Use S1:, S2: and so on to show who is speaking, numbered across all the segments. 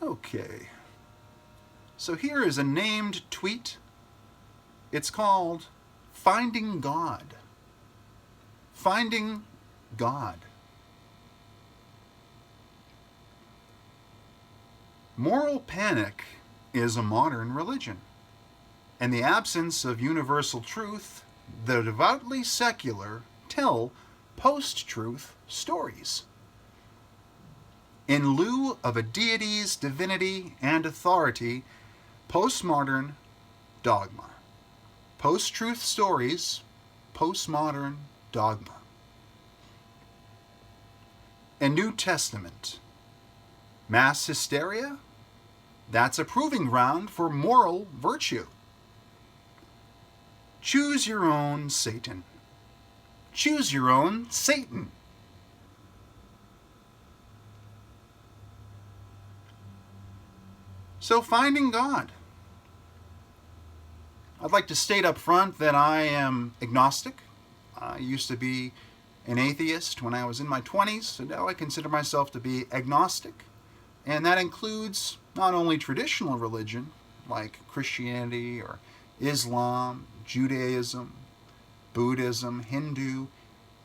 S1: Okay, so here is a named tweet. It's called Finding God. Finding God. Moral panic is a modern religion. In the absence of universal truth, the devoutly secular tell post-truth stories. In lieu of a deity's divinity and authority, postmodern dogma. Post-truth stories, postmodern dogma. A New Testament. Mass hysteria? That's a proving ground for moral virtue. Choose your own Satan. Choose your own Satan. So, finding God. I'd like to state up front that I am agnostic. I used to be an atheist when I was in my 20s, so now I consider myself to be agnostic. And that includes not only traditional religion, like Christianity or Islam, Judaism, Buddhism, Hindu.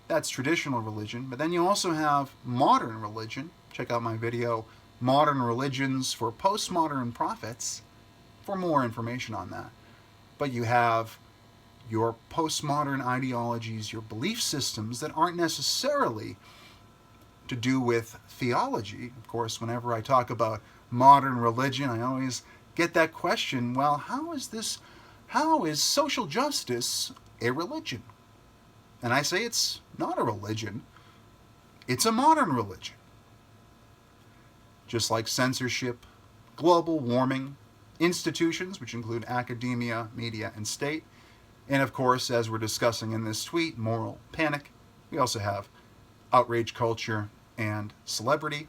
S1: That's traditional religion. But then you also have modern religion. Check out my video, Modern Religions for Postmodern Prophets, for more information on that. But you have your postmodern ideologies, your belief systems that aren't necessarily to do with theology. Of course, whenever I talk about modern religion, I always get that question, well, how is social justice a religion? And I say it's not a religion. It's a modern religion. Just like censorship, global warming, institutions, which include academia, media, and state, and of course, as we're discussing in this tweet, moral panic. We also have outrage culture and celebrity.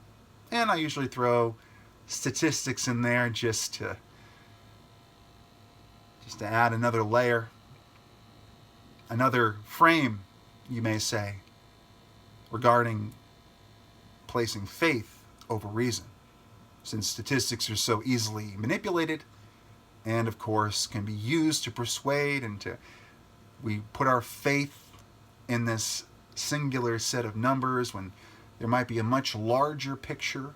S1: And I usually throw statistics in there just to add another layer, another frame, you may say, regarding placing faith over reason, since statistics are so easily manipulated and, of course, can be used to persuade we put our faith in this singular set of numbers when there might be a much larger picture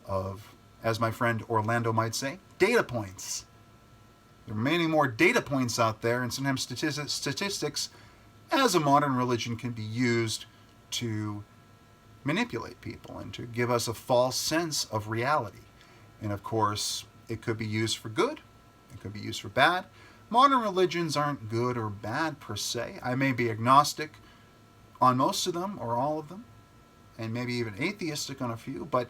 S1: of, as my friend Orlando might say, data points. There are many more data points out there, and sometimes statistics, as a modern religion, can be used to manipulate people and to give us a false sense of reality. And of course, it could be used for good, it could be used for bad. Modern religions aren't good or bad per se. I may be agnostic on most of them or all of them, and maybe even atheistic on a few, but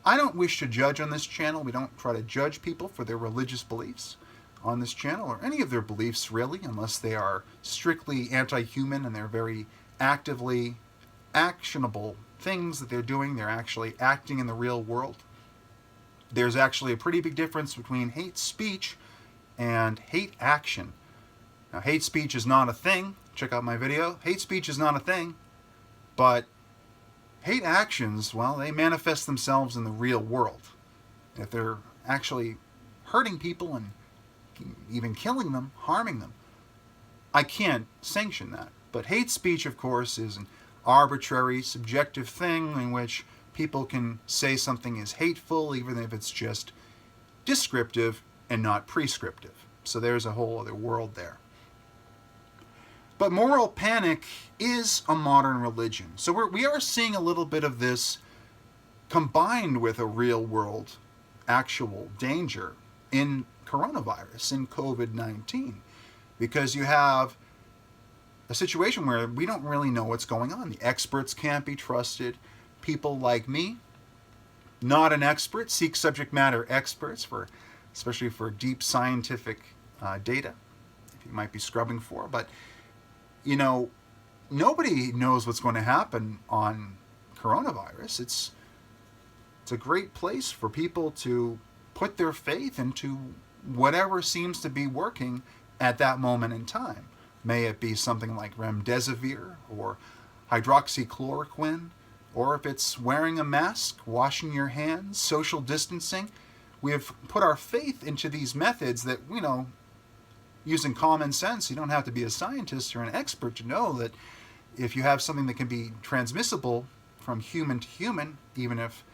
S1: I don't wish to judge on this channel. We don't try to judge people for their religious beliefs on this channel, or any of their beliefs really, unless they are strictly anti-human and they're very actively actionable things that they're doing. They're actually acting in the real world. There's actually a pretty big difference between hate speech and hate action. Now, hate speech is not a thing. Check out my video. Hate speech is not a thing, but hate actions, well, they manifest themselves in the real world. If they're actually hurting people and even killing them, harming them, I can't sanction that. But hate speech, of course, is an arbitrary, subjective thing in which people can say something is hateful, even if it's just descriptive and not prescriptive. So there's a whole other world there. But moral panic is a modern religion. So we are seeing a little bit of this combined with a real world actual danger in coronavirus, in COVID-19. Because you have a situation where we don't really know what's going on. The experts can't be trusted. People like me, not an expert, seek subject matter experts, especially for deep scientific data, if you might be scrubbing for. But, you know, nobody knows what's going to happen on coronavirus. It's a great place for people to put their faith into whatever seems to be working at that moment in time. May it be something like remdesivir or hydroxychloroquine, or if it's wearing a mask, washing your hands, social distancing, we have put our faith into these methods that, using common sense, you don't have to be a scientist or an expert to know that if you have something that can be transmissible from human to human, even if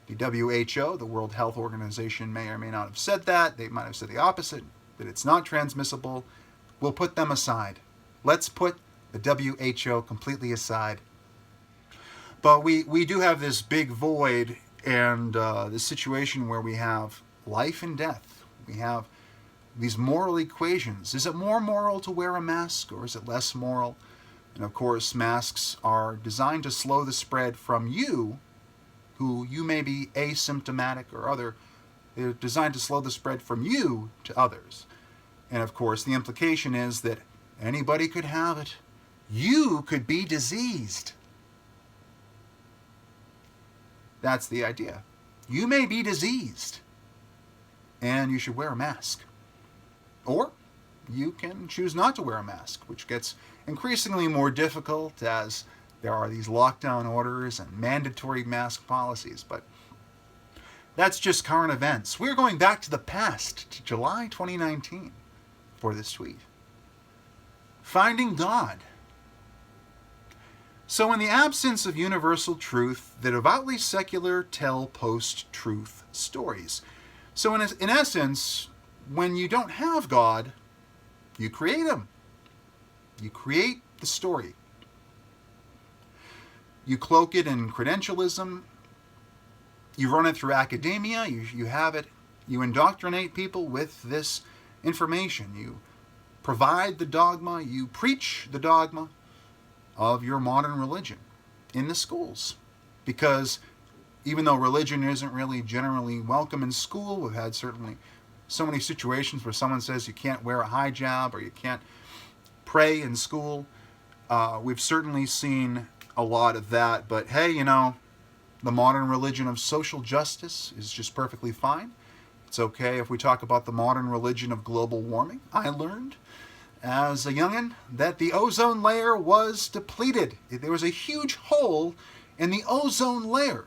S1: the WHO, the World Health Organization, may or may not have said that, they might have said the opposite, that it's not transmissible, we'll put them aside. Let's put the WHO completely aside. But we do have this big void and this situation where we have life and death. We have these moral equations. Is it more moral to wear a mask, or is it less moral? And of course, masks are designed to slow the spread from you, who you may be asymptomatic or other. They're designed to slow the spread from you to others. And of course, the implication is that anybody could have it. You could be diseased. That's the idea. You may be diseased, and you should wear a mask. Or you can choose not to wear a mask, which gets increasingly more difficult as there are these lockdown orders and mandatory mask policies. But that's just current events. We're going back to the past, to July 2019, for this tweet. Finding God. So in the absence of universal truth, the devoutly secular tell post-truth stories. So in essence, when you don't have God, you create him. You create the story. You cloak it in credentialism. You run it through academia. You have it. You indoctrinate people with this information. You provide the dogma. You preach the dogma of your modern religion in the schools. Because even though religion isn't really generally welcome in school, we've had certainly so many situations where someone says you can't wear a hijab or you can't pray in school. We've certainly seen a lot of that. But hey, the modern religion of social justice is just perfectly fine. It's okay if we talk about the modern religion of global warming. I learned as a youngin' that the ozone layer was depleted. There was a huge hole in the ozone layer.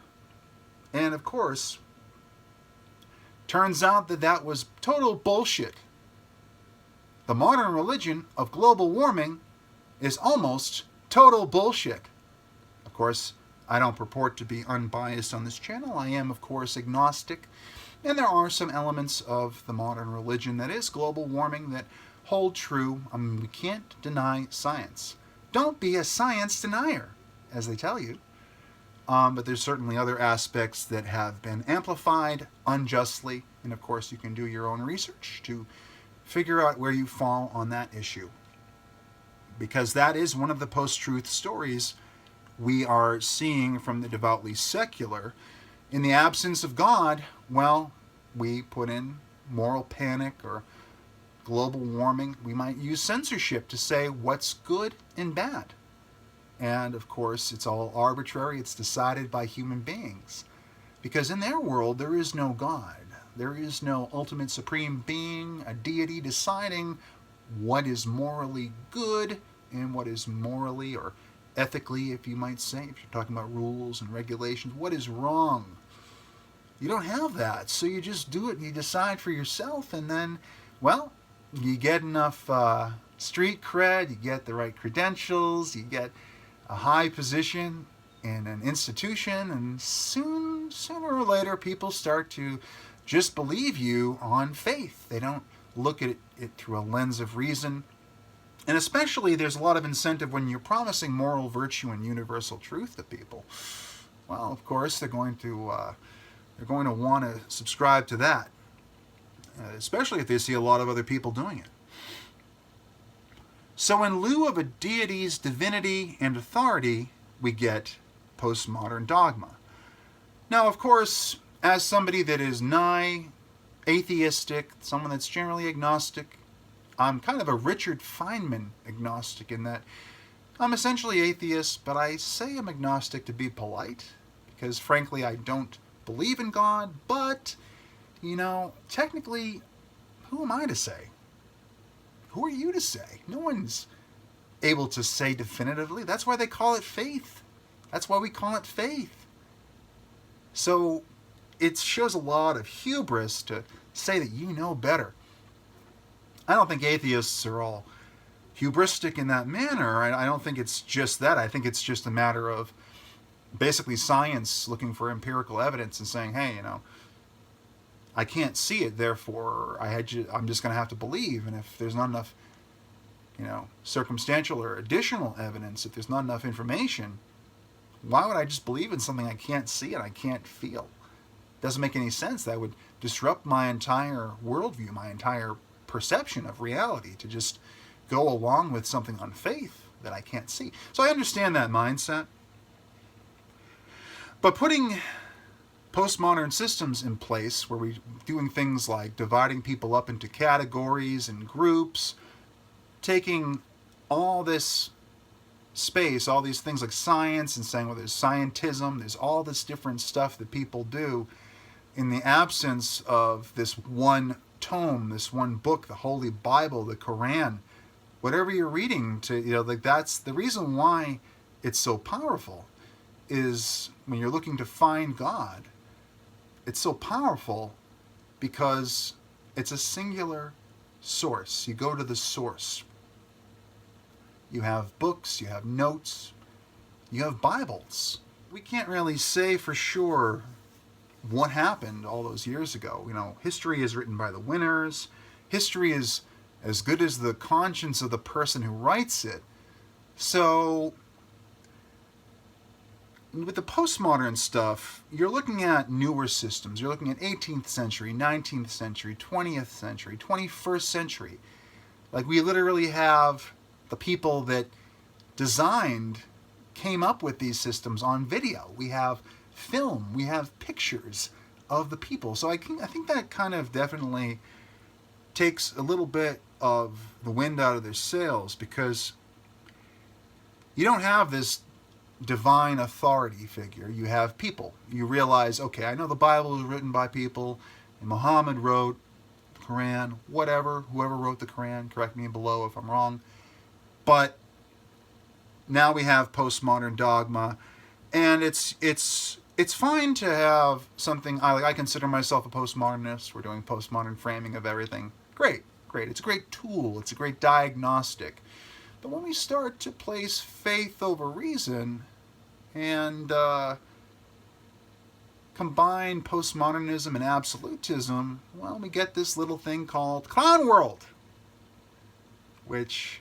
S1: And of course, turns out that that was total bullshit. The modern religion of global warming is almost total bullshit. Of course, I don't purport to be unbiased on this channel. I am, of course, agnostic. And there are some elements of the modern religion that is global warming that hold true. We can't deny science. Don't be a science denier, as they tell you. But there's certainly other aspects that have been amplified unjustly. And of course, you can do your own research to figure out where you fall on that issue. Because that is one of the post-truth stories we are seeing from the devoutly secular. In the absence of God, well, we put in moral panic or global warming. We might use censorship to say what's good and bad. And of course, it's all arbitrary. It's decided by human beings. Because in their world, there is no God. There is no ultimate supreme being, a deity deciding what is morally good and what is morally or ethically, if you might say, if you're talking about rules and regulations, what is wrong. You don't have that. So you just do it and you decide for yourself. And then, well, you get enough street cred, you get the right credentials, you get a high position in an institution, and sooner or later, people start to just believe you on faith. They don't look at it through a lens of reason. And especially, there's a lot of incentive when you're promising moral virtue and universal truth to people. Well, of course, they're going to want to subscribe to that, especially if they see a lot of other people doing it. So in lieu of a deity's divinity and authority, we get postmodern dogma. Now, of course, as somebody that is nigh atheistic, someone that's generally agnostic, I'm kind of a Richard Feynman agnostic in that I'm essentially atheist, but I say I'm agnostic to be polite, because frankly I don't believe in God, but, technically, who am I to say? Who are you to say? No one's able to say definitively. That's why they call it faith. That's why we call it faith. So it shows a lot of hubris to say that you know better. I don't think atheists are all hubristic in that manner. I don't think it's just that. I think it's just a matter of basically science looking for empirical evidence and saying, hey, I can't see it, therefore I'm just going to have to believe. And if there's not enough, circumstantial or additional evidence, if there's not enough information, why would I just believe in something I can't see and I can't feel? It doesn't make any sense. That would disrupt my entire worldview, my entire perception of reality, to just go along with something on faith that I can't see. So I understand that mindset. But putting postmodern systems in place where we're doing things like dividing people up into categories and groups, taking all this space, all these things like science, and saying, well, there's scientism, there's all this different stuff that people do in the absence of this one tome, this one book, the Holy Bible, the Quran, whatever you're reading, that's the reason why it's so powerful. Is when you're looking to find God, it's so powerful because it's a singular source. You go to the source. You have books, you have notes, you have Bibles. We can't really say for sure what happened all those years ago. History is written by the winners. History is as good as the conscience of the person who writes it. So with the postmodern stuff, you're looking at newer systems. You're looking at 18th century, 19th century, 20th century, 21st century. Like, we literally have the people that came up with these systems on video. We have film. We have pictures of the people. So I think that kind of definitely takes a little bit of the wind out of their sails, because you don't have this divine authority figure. You have people. You realize, okay, I know the Bible was written by people, and Muhammad wrote the Quran, whoever wrote the Quran, correct me below if I'm wrong. But now we have postmodern dogma, and it's fine to have something. I consider myself a postmodernist. We're doing postmodern framing of everything. Great. It's a great tool. It's a great diagnostic. But when we start to place faith over reason and combine postmodernism and absolutism, well, we get this little thing called clown world, which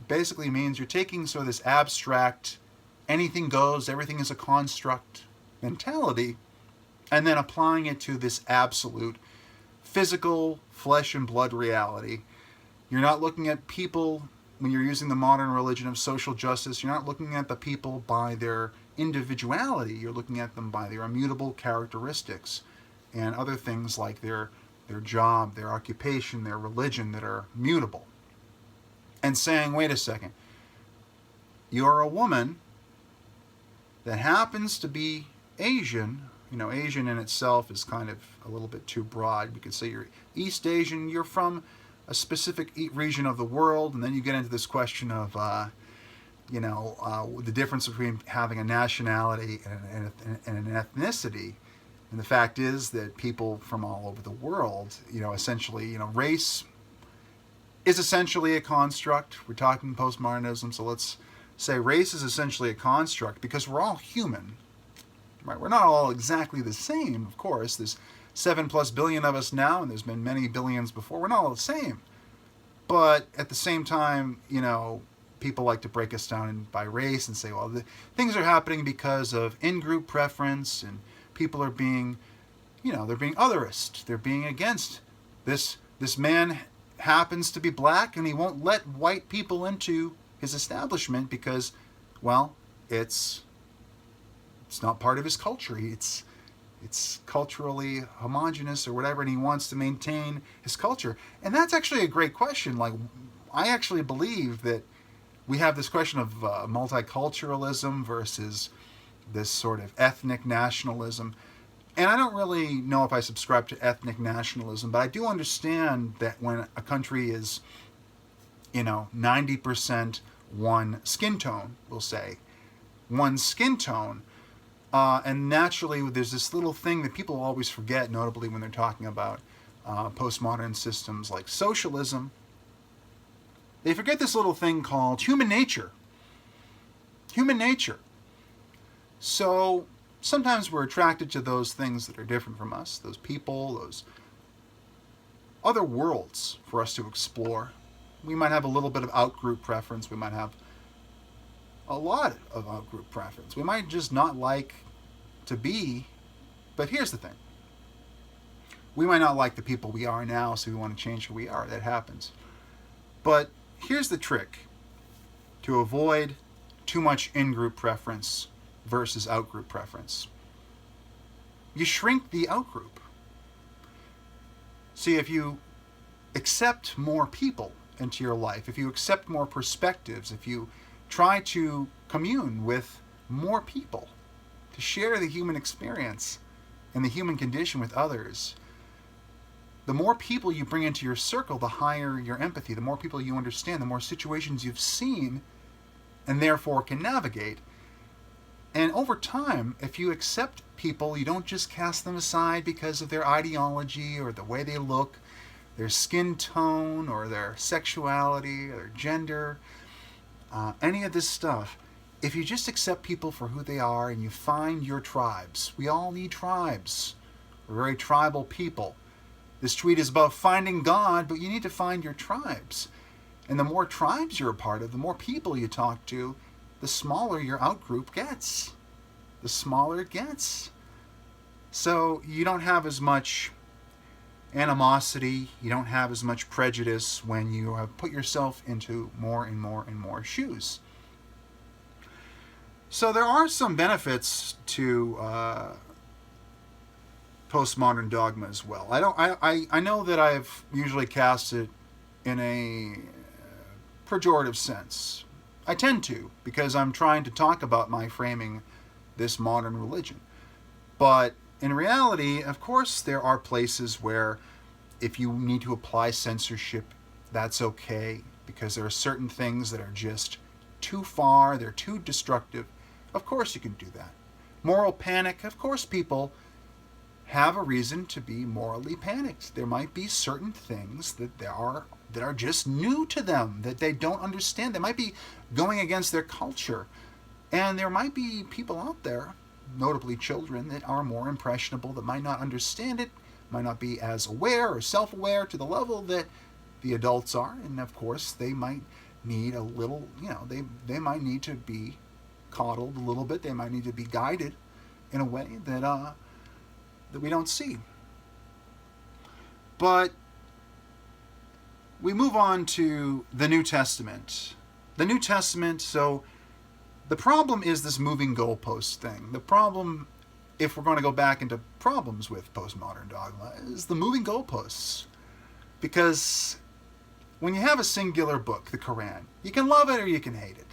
S1: basically means you're taking sort of this abstract, anything goes, everything is a construct mentality, and then applying it to this absolute physical flesh and blood reality. You're not looking at people. When you're using the modern religion of social justice, you're not looking at the people by their individuality. You're looking at them by their immutable characteristics and other things like their job, their occupation, their religion that are mutable. And saying, wait a second, you're a woman that happens to be Asian. Asian in itself is kind of a little bit too broad. You could say you're East Asian, you're from a specific region of the world, and then you get into this question of, the difference between having a nationality and an ethnicity. And the fact is that people from all over the world, essentially, race is essentially a construct. We're talking postmodernism, so let's say race is essentially a construct because we're all human. Right? We're not all exactly the same, of course. There's 7+ billion of us now, and there's been many billions before. We're not all the same. But at the same time, people like to break us down by race and say, well, things are happening because of in-group preference, and people are being, they're being otherist. They're being against this man happens to be black, and he won't let white people into his establishment because, well, it's not part of his culture. It's culturally homogenous or whatever, and he wants to maintain his culture. And that's actually a great question. Like, I actually believe that we have this question of multiculturalism versus this sort of ethnic nationalism. And I don't really know if I subscribe to ethnic nationalism, but I do understand that when a country is, 90% one skin tone, we'll say, one skin tone, And naturally, there's this little thing that people always forget, notably when they're talking about postmodern systems like socialism. They forget this little thing called human nature. Human nature. So sometimes we're attracted to those things that are different from us, those people, those other worlds for us to explore. We might have a little bit of out-group preference. We might have a lot of out-group preference. We might just not like to be, but here's the thing. We might not like the people we are now, so we want to change who we are. That happens. But here's the trick to avoid too much in-group preference versus out-group preference. You shrink the out-group. See, if you accept more people into your life, if you accept more perspectives, if you try to commune with more people, to share the human experience and the human condition with others, the more people you bring into your circle, the higher your empathy, the more people you understand, the more situations you've seen and therefore can navigate. And over time, if you accept people, you don't just cast them aside because of their ideology or the way they look, their skin tone or their sexuality or their gender, any of this stuff. If you just accept people for who they are and you find your tribes, we all need tribes. We're very tribal people. This tweet is about finding God, but you need to find your tribes. And the more tribes you're a part of, the more people you talk to, the smaller your outgroup gets. The smaller it gets. So you don't have as much animosity, you don't have as much prejudice when you have put yourself into more and more and more shoes. So there are some benefits to postmodern dogma as well. I know that I've usually cast it in a pejorative sense. I tend to, because I'm trying to talk about my framing this modern religion. But in reality, of course, there are places where if you need to apply censorship, that's okay, because there are certain things that are just too far, they're too destructive. Of course you can do that. Moral panic, of course people have a reason to be morally panicked. There might be certain things that are just new to them, that they don't understand. They might be going against their culture. And there might be people out there, notably children, that are more impressionable, that might not understand it, might not be as aware or self-aware to the level that the adults are. And of course, they might need a little, they might need to be coddled a little bit. They might need to be guided in a way that we don't see. But we move on to the New Testament. The New Testament, so the problem is this moving goalpost thing. The problem, if we're going to go back into problems with postmodern dogma, is the moving goalposts. Because when you have a singular book, the Quran, you can love it or you can hate it.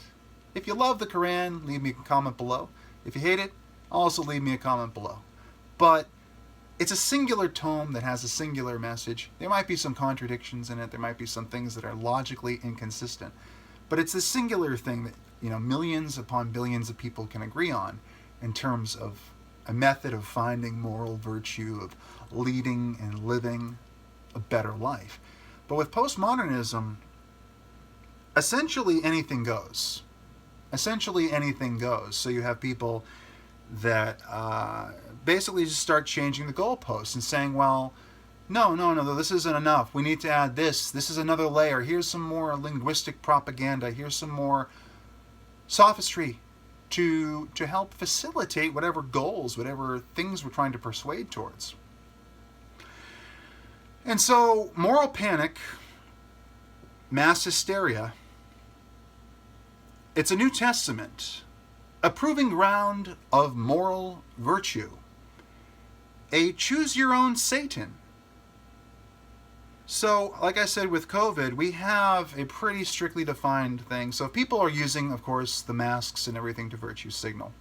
S1: If you love the Quran, leave me a comment below. If you hate it, also leave me a comment below. But it's a singular tome that has a singular message. There might be some contradictions in it. There might be some things that are logically inconsistent. But it's a singular thing that, millions upon billions of people can agree on in terms of a method of finding moral virtue, of leading and living a better life. But with postmodernism, essentially anything goes. Essentially anything goes. So you have people that basically just start changing the goalposts and saying, well, no, this isn't enough. We need to add this. This is another layer. Here's some more linguistic propaganda. Here's some more sophistry to help facilitate whatever goals, whatever things we're trying to persuade towards. And so moral panic, mass hysteria, it's a New Testament, a proving ground of moral virtue, a choose-your-own Satan. So, like I said, with COVID, we have a pretty strictly defined thing. So people are using, of course, the masks and everything to virtue signal.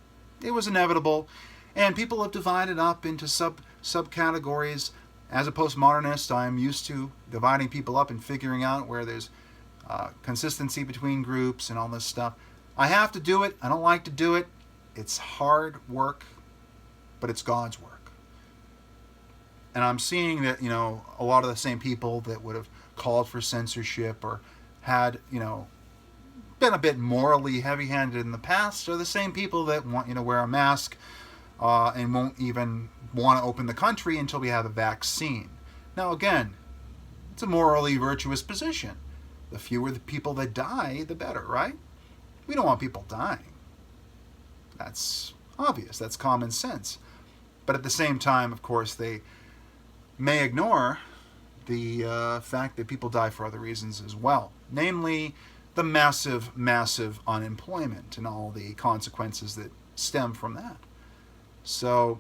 S1: It was inevitable, and people have divided up into subcategories. As a postmodernist, I'm used to dividing people up and figuring out where there's consistency between groups and all this stuff. I have to do it. I don't like to do it. It's hard work. but it's God's work. And I'm seeing that, a lot of the same people that would have called for censorship or had, been a bit morally heavy-handed in the past are the same people that want you to wear a mask and won't even want to open the country until we have a vaccine. Now, again, it's a morally virtuous position. The fewer the people that die, the better, right? We don't want people dying. That's obvious. That's common sense. But at the same time, of course, they may ignore the fact that people die for other reasons as well. Namely, the massive, massive unemployment and all the consequences that stem from that. So,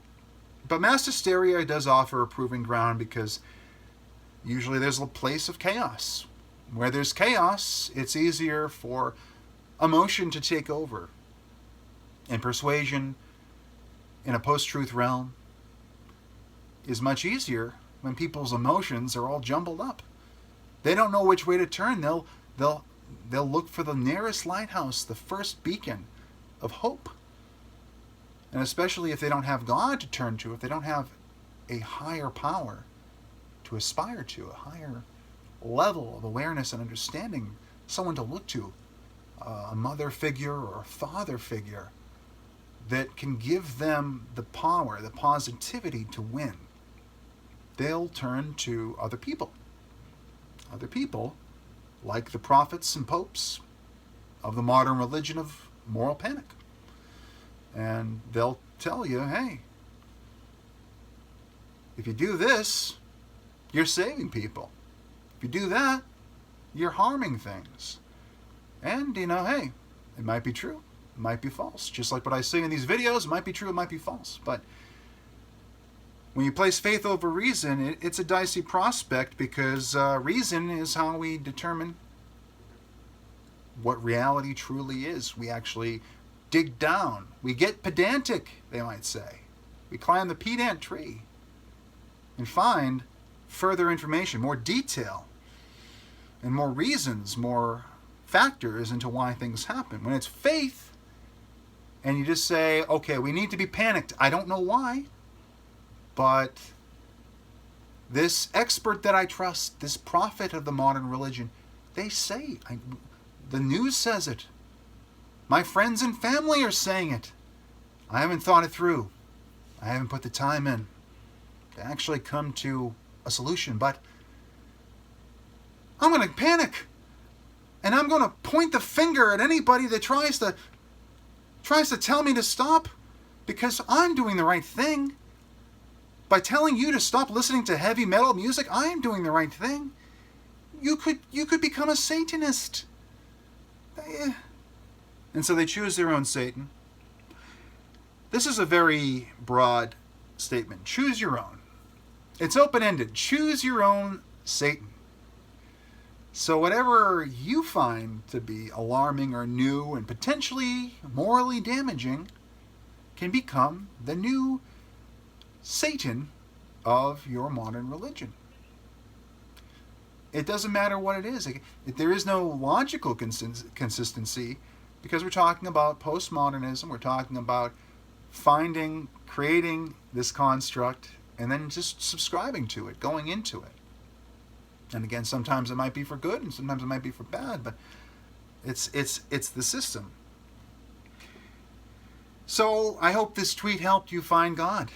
S1: but mass hysteria does offer a proving ground because usually there's a place of chaos. Where there's chaos, it's easier for emotion to take over. And persuasion in a post-truth realm is much easier when people's emotions are all jumbled up. They don't know which way to turn. They'll look for the nearest lighthouse, the first beacon of hope. And especially if they don't have God to turn to, if they don't have a higher power to aspire to, a higher level of awareness and understanding, someone to look to, a mother figure or a father figure that can give them the power, the positivity to win, they'll turn to other people. Other people like the prophets and popes of the modern religion of moral panic. And they'll tell you, hey, if you do this, you're saving people. If you do that, you're harming things. And, hey, it might be true. It might be false. Just like what I say in these videos, it might be true, it might be false. But when you place faith over reason, it's a dicey prospect because reason is how we determine what reality truly is. We actually dig down. We get pedantic, they might say. We climb the pedant tree and find further information, more detail, and more reasons, more factors into why things happen. When it's faith, and you just say, okay, we need to be panicked. I don't know why, but this expert that I trust, this prophet of the modern religion, they say, the news says it. My friends and family are saying it. I haven't thought it through. I haven't put the time in to actually come to a solution, but I'm going to panic. And I'm going to point the finger at anybody that tries to tell me to stop, because I'm doing the right thing. By telling you to stop listening to heavy metal music, I am doing the right thing. You could become a Satanist. And so they choose their own Satan. This is a very broad statement. Choose your own. It's open-ended. Choose your own Satan. So whatever you find to be alarming or new and potentially morally damaging can become the new Satan of your modern religion. It doesn't matter what it is. There is no logical consistency because we're talking about postmodernism. We're talking about creating this construct and then just subscribing to it, going into it. And again, sometimes it might be for good and sometimes it might be for bad, but it's the system. So I hope this tweet helped you find God.